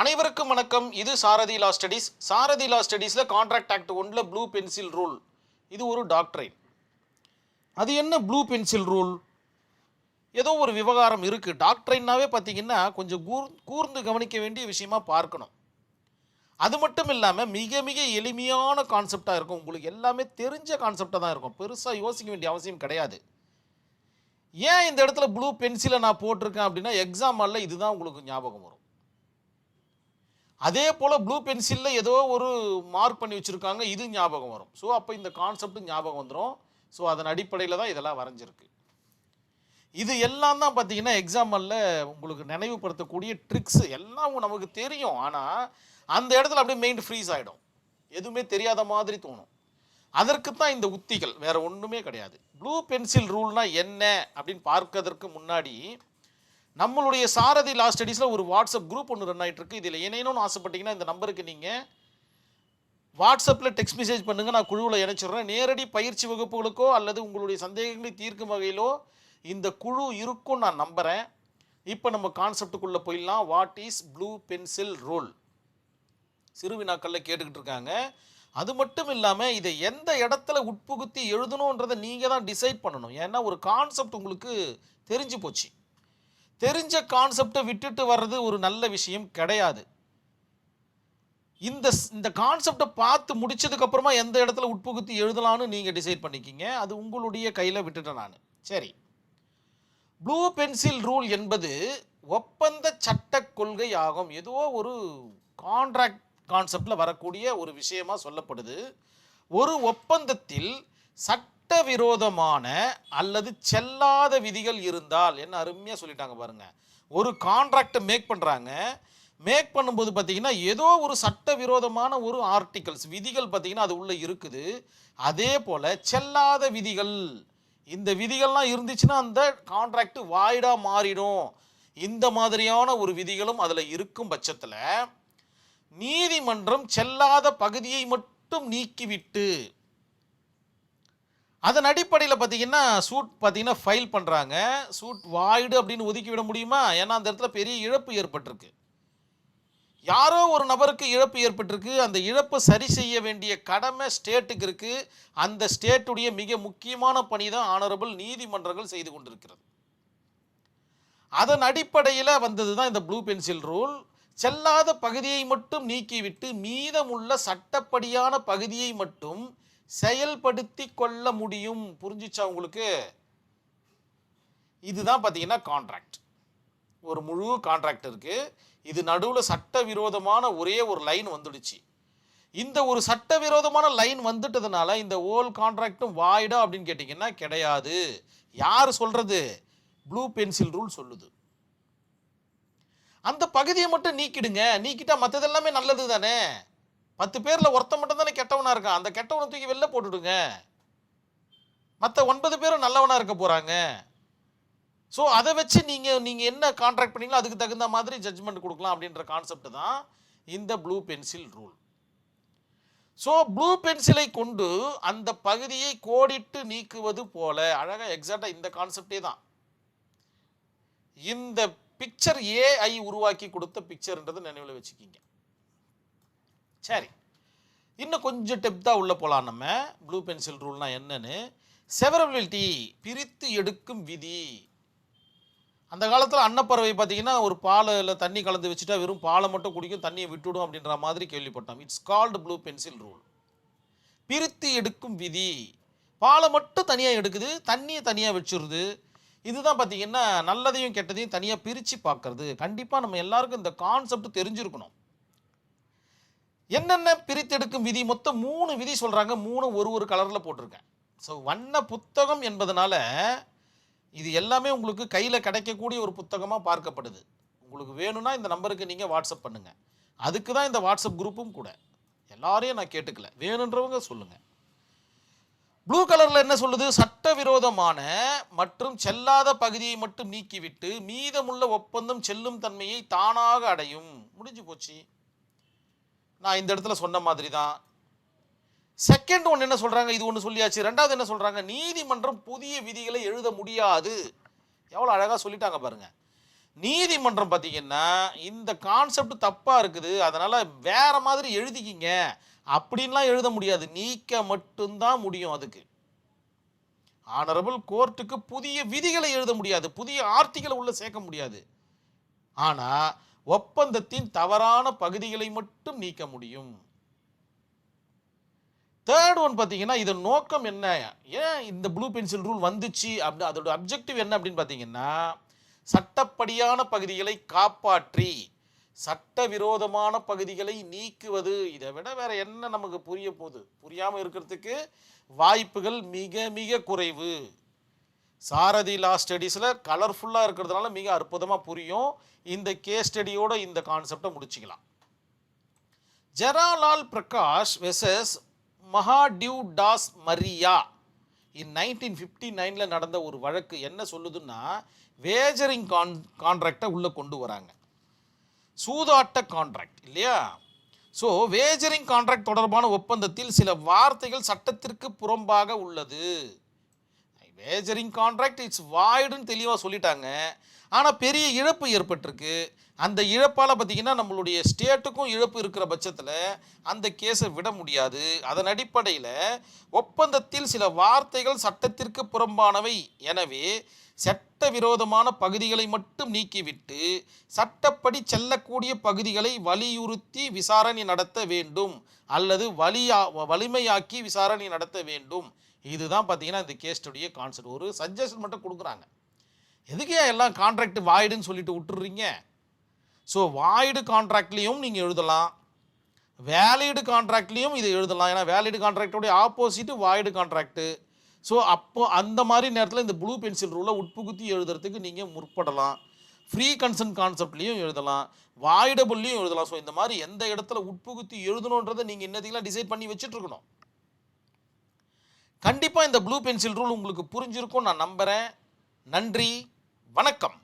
அனைவருக்கும் வணக்கம். இது சாரதி லா ஸ்டடீஸ். சாரதி லா ஸ்டடீஸில் கான்ட்ராக்ட் ஆக்ட் 1ல் ப்ளூ பென்சில் ரூல், இது ஒரு டாக்ட்ரைன். அது என்ன ப்ளூ பென்சில் ரூல்? ஏதோ ஒரு விவகாரம் இருக்குது. டாக்ட்ரைன்னாவே பார்த்தீங்கன்னா கொஞ்சம் கூர்ந்து கவனிக்க வேண்டிய விஷயமா பார்க்கணும். அது மட்டும் இல்லாமல் மிக மிக எளிமையான கான்செப்டாக இருக்கும். உங்களுக்கு எல்லாமே தெரிஞ்ச கான்செப்டாக தான் இருக்கும். பெருசாக யோசிக்க வேண்டிய அவசியம் கிடையாது. ஏன் இந்த இடத்துல ப்ளூ பென்சிலை நான் போட்டிருக்கேன் அப்படின்னா, எக்ஸாம் ஹாலில் இதுதான் உங்களுக்கு ஞாபகம் வரும். அதே போல் ப்ளூ பென்சிலில் ஏதோ ஒரு மார்க் பண்ணி வச்சுருக்காங்க, இது ஞாபகம் வரும். ஸோ அப்போ இந்த கான்செப்ட் ஞாபகம் வந்துடும். ஸோ அதன் அடிப்படையில் தான் இதெல்லாம் வரைஞ்சிருக்கு. இது எல்லாம் தான் பார்த்தீங்கன்னா எக்ஸாம்பிளில் உங்களுக்கு நினைவுபடுத்தக்கூடிய ட்ரிக்ஸு எல்லாம் நமக்கு தெரியும். ஆனால் அந்த இடத்துல அப்படியே மைண்ட் ஃப்ரீஸ் ஆகிடும், எதுவுமே தெரியாத மாதிரி தோணும். அதற்கு தான் இந்த உத்திகள், வேறு ஒன்றுமே கிடையாது. ப்ளூ பென்சில் ரூல்னால் என்ன அப்படின்னு பார்க்கறதுக்கு முன்னாடி நம்மளுடைய சாரதி லா ஸ்டடீஸில் ஒரு வாட்ஸ்அப் குரூப் ஒன்று ரன் ஆகிட்டு இருக்கு. இதில் இணையணும்னு ஆசைப்பட்டீங்கன்னா இந்த நம்பருக்கு நீங்கள் வாட்ஸ்அப்பில் டெக்ஸ்ட் மெசேஜ் பண்ணுங்கள், நான் குழுவில் இணைச்சிடுறேன். நேரடி பயிற்சி வகுப்புகளுக்கோ அல்லது உங்களுடைய சந்தேகங்களை தீர்க்கும் வகையிலோ இந்த குழு இருக்கும் நான் நம்புகிறேன். இப்போ நம்ம கான்செப்டுக்குள்ளே போயிடலாம். What is blue pencil rule? சிறுவினாக்களில் கேட்டுக்கிட்டு இருக்காங்க. அது மட்டும் இல்லாமல் இதை எந்த இடத்துல உட்புகுத்தி எழுதணுன்றதை நீங்கள் தான் டிசைட் பண்ணணும். ஏன்னா ஒரு கான்செப்ட் உங்களுக்கு தெரிஞ்சு போச்சு. தெரிஞ்ச கான்செப்டை விட்டுட்டு வர்றது ஒரு நல்ல விஷயம் கிடையாது. இந்த கான்செப்டை பார்த்து முடிச்சதுக்கப்புறமா எந்த இடத்துல உட்புகுத்தி எழுதலான்னு நீங்கள் டிசைட் பண்ணிக்கிங்க. அது உங்களுடைய கையில் விட்டுட்டேன் நான். சரி, ப்ளூ பென்சில் ரூல் என்பது ஒப்பந்த சட்ட கொள்கை ஆகும். ஏதோ ஒரு கான்ட்ராக்ட் கான்செப்டில் வரக்கூடிய ஒரு விஷயமா சொல்லப்படுது. ஒரு ஒப்பந்தத்தில் சட்டவிரோதமான அல்லது செல்லாத விதிகள் இருந்தால், என்ன அருமையாக சொல்லிட்டாங்க பாருங்க. ஒரு கான்ட்ராக்டை மேக் பண்ணுறாங்க. மேக் பண்ணும்போது பார்த்தீங்கன்னா ஏதோ ஒரு சட்டவிரோதமான ஒரு ஆர்டிகல்ஸ் விதிகள் பார்த்தீங்கன்னா அது உள்ளே இருக்குது. அதே போல் செல்லாத விதிகள், இந்த விதிகள்லாம் இருந்துச்சுன்னா அந்த கான்ட்ராக்ட் வாய்டாக மாறிடும். இந்த மாதிரியான ஒரு விதிகளும் அதில் இருக்கும் பட்சத்தில் நீதிமன்றம் செல்லாத பகுதியை மட்டும் நீக்கிவிட்டு அதன் அடிப்படையில் பார்த்தீங்கன்னா சூட் பார்த்தீங்கன்னா ஃபைல் பண்ணுறாங்க. சூட் வாய்டு அப்படின்னு ஒதுக்கி விட முடியுமா? ஏன்னா அந்த இடத்துல பெரிய இழப்பு ஏற்பட்டிருக்கு. யாரோ ஒரு நபருக்கு இழப்பு ஏற்பட்டிருக்கு. அந்த இழப்பை சரி செய்ய வேண்டிய கடமை ஸ்டேட்டுக்கு இருக்குது. அந்த ஸ்டேட்டுடைய மிக முக்கியமான பணி தான் ஆனரபிள் நீதிமன்றங்கள் செய்து கொண்டிருக்கிறது. அதன் அடிப்படையில் வந்தது தான் இந்த ப்ளூ பென்சில் ரூல். செல்லாத பகுதியை மட்டும் நீக்கிவிட்டு மீதமுள்ள சட்டப்படியான பகுதியை மட்டும் செயல்படுத்தி கொள்ள முடியும். புரிஞ்சிச்சா உங்களுக்கு? இதுதான் பார்த்தீங்கன்னா கான்ட்ராக்ட். ஒரு முழு கான்ட்ராக்ட் இருக்கு. இது நடுவில் சட்டவிரோதமான ஒரே ஒரு லைன் வந்துடுச்சு. இந்த ஒரு சட்டவிரோதமான லைன் வந்துட்டதுனால இந்த ஓல் கான்ட்ராக்டும் வாய்டா அப்படின்னு கேட்டிங்கன்னா கிடையாது. யார் சொல்றது? ப்ளூ பென்சில் ரூல் சொல்லுது. அந்த பகுதியை மட்டும் நீக்கிடுங்க. நீக்கிட்டா மற்றதெல்லாமே நல்லது தானே. 10 பேரில் ஒருத்த மட்டும் தானே கெட்டவனாக இருக்கான். அந்த கெட்டவனை தூக்கி வெளில போட்டுடுங்க. மற்ற 9 பேரும் நல்லவனாக இருக்க போகிறாங்க. ஸோ அதை வச்சு நீங்கள் என்ன கான்ட்ராக்ட் பண்ணீங்களோ அதுக்கு தகுந்த மாதிரி ஜட்ஜ்மெண்ட் கொடுக்கலாம் அப்படின்ற கான்செப்ட் தான் இந்த blue pencil rule. So blue பென்சிலை கொண்டு அந்த பகுதியை கோடிட்டு நீக்குவது போல அழகாக எக்ஸாக்டாக இந்த கான்செப்டே தான். இந்த பிக்சர் ஏஐ உருவாக்கி கொடுத்த பிக்சர்ன்றது நினைவில் வச்சுக்கிங்க. சரி, இன்னும் கொஞ்சம் டெப்த்தாக உள்ள போகலாம். நம்ம ப்ளூ பென்சில் ரூல்னா என்னன்னு. செவரபிலிட்டி, பிரித்து எடுக்கும் விதி. அந்த காலத்தில் அன்னப்பறவை பார்த்தீங்கன்னா ஒரு பாலில் தண்ணி கலந்து வச்சுட்டா வெறும் பாலை மட்டும் குடிக்கும், தண்ணியை விட்டுடும் அப்படின்ற மாதிரி கேள்விப்பட்டோம். It's called blue pencil rule. பிரித்து எடுக்கும் விதி. பாலை மட்டும் தனியாக எடுக்குது, தண்ணியை தனியாக வச்சுருது. இதுதான் பார்த்தீங்கன்னா நல்லதையும் கெட்டதையும் தனியாக பிரித்து பார்க்கறது. கண்டிப்பாக நம்ம எல்லாருக்கும் இந்த கான்செப்ட் தெரிஞ்சிருக்கணும். என்னென்ன பிரித்தெடுக்கும் விதி? மொத்தம் 3 விதி சொல்கிறாங்க. 3 ஒரு கலரில் போட்டிருக்கேன். ஸோ வண்ண புத்தகம் என்பதனால இது எல்லாமே உங்களுக்கு கையில் கிடைக்கக்கூடிய ஒரு புத்தகமாக பார்க்கப்படுது. உங்களுக்கு வேணும்னா இந்த நம்பருக்கு நீங்கள் வாட்ஸ்அப் பண்ணுங்கள். அதுக்கு தான் இந்த வாட்ஸ்அப் குரூப்பும் கூட. எல்லாரையும் நான் கேட்டுக்கல, வேணுன்றவங்க சொல்லுங்கள். ப்ளூ கலரில் என்ன சொல்லுது? சட்டவிரோதமான மற்றும் செல்லாத பகுதியை மட்டும் நீக்கிவிட்டு மீதமுள்ள ஒப்பந்தம் செல்லும் தன்மையை தானாக அடையும். முடிஞ்சு போச்சு. நான் இந்த இடத்துல சொன்ன மாதிரி தான். செகண்ட் ஒன்று என்ன சொல்கிறாங்க? இது ஒன்று சொல்லியாச்சு. ரெண்டாவது என்ன சொல்கிறாங்க? நீதிமன்றம் புதிய விதிகளை எழுத முடியாது. எவ்வளோ அழகாக சொல்லிட்டாங்க பாருங்கள். நீதிமன்றம் பார்த்தீங்கன்னா இந்த கான்செப்ட் தப்பாக இருக்குது, அதனால் வேற மாதிரி எழுதிக்கிங்க அப்படின்லாம் எழுத முடியாது, நீக்க மட்டும்தான் முடியும். அதுக்கு ஆனரபிள் கோர்ட்டுக்கு புதிய விதிகளை எழுத முடியாது, புதிய ஆர்டிகளை உள்ள சேர்க்க முடியாது. ஆனால் ஒப்பந்தத்தின் தவறான பகுதிகளை மட்டும் நீக்க முடியும். தேர்ட் ஒன் பார்த்தீங்கன்னா இதன் நோக்கம் என்ன, ஏன் இந்த ப்ளூ பென்சில் ரூல் வந்துச்சு அப்படி, அதோட அப்ஜெக்டிவ் என்ன அப்படின்னு பார்த்தீங்கன்னா சட்டப்படியான பகுதிகளை காப்பாற்றி சட்டவிரோதமான பகுதிகளை நீக்குவது. இதை விட வேற என்ன நமக்கு புரிய போகுது? புரியாமல் இருக்கிறதுக்கு வாய்ப்புகள் மிக மிக குறைவு. சாரதி லா ஸ்டடீஸில் கலர்ஃபுல்லாக இருக்கிறதுனால மிக அற்புதமாக புரியும். இந்த கேஸ் ஸ்டடியோட இந்த கான்செப்டை முடிச்சுக்கலாம். ஜெராலால் பிரகாஷ் வெர்சஸ் மகாடிவ் டாஸ் மரியா இன் 1959 நடந்த ஒரு வழக்கு என்ன சொல்லுதுன்னா, வேஜரிங் கான்ட்ராக்டை உள்ளே கொண்டு வராங்க, சூதாட்ட கான்ட்ராக்ட் இல்லையா. ஸோ வேஜரிங் கான்ட்ராக்ட் தொடர்பான ஒப்பந்தத்தில் சில வார்த்தைகள் சட்டத்திற்கு புறம்பாக உள்ளது. வேஜரிங் கான்ட்ராக்ட் இட்ஸ் வாய்டுன்னு தெளிவாக சொல்லிட்டாங்க. ஆனால் பெரிய இழப்பு ஏற்பட்டிருக்கு. அந்த இழப்பால் பார்த்திங்கன்னா நம்மளுடைய ஸ்டேட்டுக்கும் இழப்பு இருக்கிற பட்சத்தில் அந்த கேஸை விட முடியாது. அதன் அடிப்படையில் ஒப்பந்தத்தில் சில வார்த்தைகள் சட்டத்திற்கு புறம்பானவை, எனவே சட்டவிரோதமான பகுதிகளை மட்டும் நீக்கிவிட்டு சட்டப்படி செல்லக்கூடிய பகுதிகளை வலியுறுத்தி விசாரணை நடத்த வேண்டும் அல்லது வலிமையாக்கி விசாரணை நடத்த வேண்டும். இதுதான் பார்த்தீங்கன்னா இந்த கேஸ்டுடைய கான்செப்ட். ஒரு சஜஷன் மட்டும் கொடுக்குறாங்க. எதுக்கே எல்லாம் கான்ட்ராக்ட் வாய்டுன்னு சொல்லிட்டு விட்டுடுறீங்க? ஸோ வாய்டு கான்ட்ராக்ட்லேயும் நீங்கள் எழுதலாம், வேலிடு கான்ட்ராக்ட்லேயும் இதை எழுதலாம். ஏன்னா வேலிடு கான்ட்ராக்டோடைய ஆப்போசிட்டு வாய்டு கான்ட்ராக்டு. ஸோ அப்போ அந்த மாதிரி நேரத்தில் இந்த ப்ளூ பென்சில் ரூலை உட்புகுத்தி எழுதுறதுக்கு நீங்கள் முற்படலாம். ஃப்ரீ கன்சென்ட் கான்செப்ட்லேயும் எழுதலாம், வாய்டபுள்லையும் எழுதலாம். ஸோ இந்த மாதிரி எந்த இடத்துல உட்புகுத்தி எழுதணுன்றதை நீங்கள் இன்னதையெல்லாம் டிசைட் பண்ணி வச்சுட்ருக்கணும். கண்டிப்பாக இந்த ப்ளூ பென்சில் ரூல் உங்களுக்கு புரிஞ்சிருக்கும் நான் நம்புகிறேன். நன்றி, வணக்கம்.